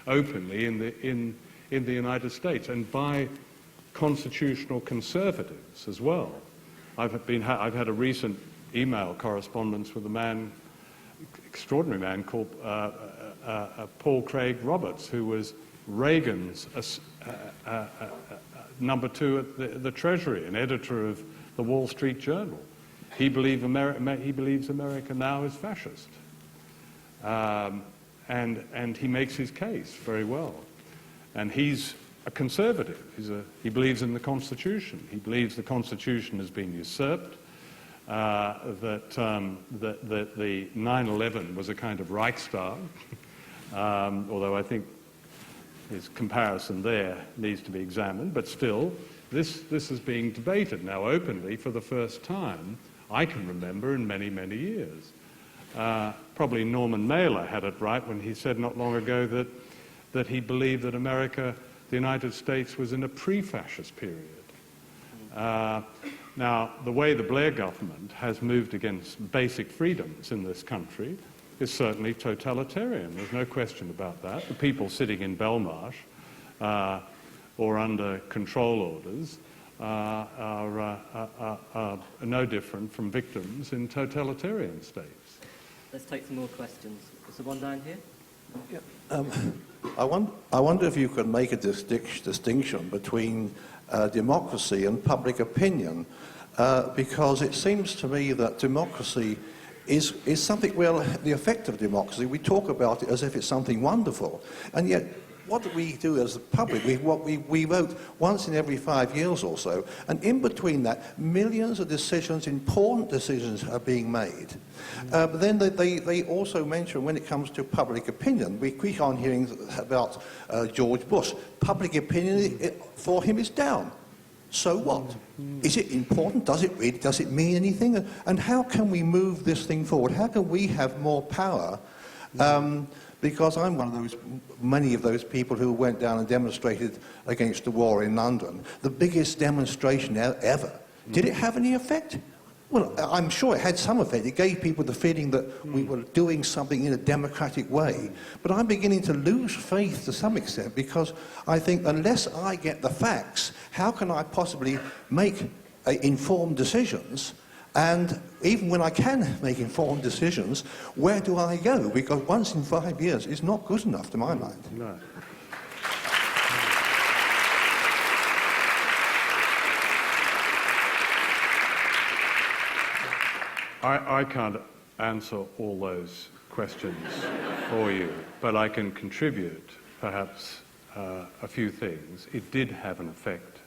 openly in the United States, and by constitutional conservatives as well. I've had a recent email correspondence with a man, extraordinary man called Paul Craig Roberts, who was Reagan's number 2 at the Treasury, an editor of the Wall Street Journal. He believes America now is fascist. And he makes his case very well. And he's a conservative. He believes in the Constitution. He believes the Constitution has been usurped, that the 9/11 was a kind of Reichstag, although I think his comparison there needs to be examined. But still, this is being debated now openly for the first time I can remember in many, many years. Probably Norman Mailer had it right when he said not long ago that he believed that America, the United States, was in a pre-fascist period. Now, the way the Blair government has moved against basic freedoms in this country is certainly totalitarian. There's no question about that. The people sitting in Belmarsh or under control orders are no different from victims in totalitarian states. Let's take some more questions. Is there one down here? Yeah. I wonder if you could make a distinction between democracy and public opinion, because it seems to me that democracy is something, well, the effect of democracy, we talk about it as if it's something wonderful, and yet what do we do as the public? We vote once in every 5 years or so, and in between that, millions of decisions, important decisions, are being made. But then they also mention, when it comes to public opinion, we keep on hearing about George Bush. Public opinion for him is down. So what? Is it important? Does it mean anything? And how can we move this thing forward? How can we have more power? Because I'm one of many of those people who went down and demonstrated against the war in London. The biggest demonstration ever. Did it have any effect? Well, I'm sure it had some effect. It gave people the feeling that we were doing something in a democratic way. But I'm beginning to lose faith to some extent, because I think unless I get the facts, how can I possibly make informed decisions? And even when I can make informed decisions, where do I go? Because once in 5 years is not good enough to my mind. No. I can't answer all those questions for you, but I can contribute perhaps a few things. It did have an effect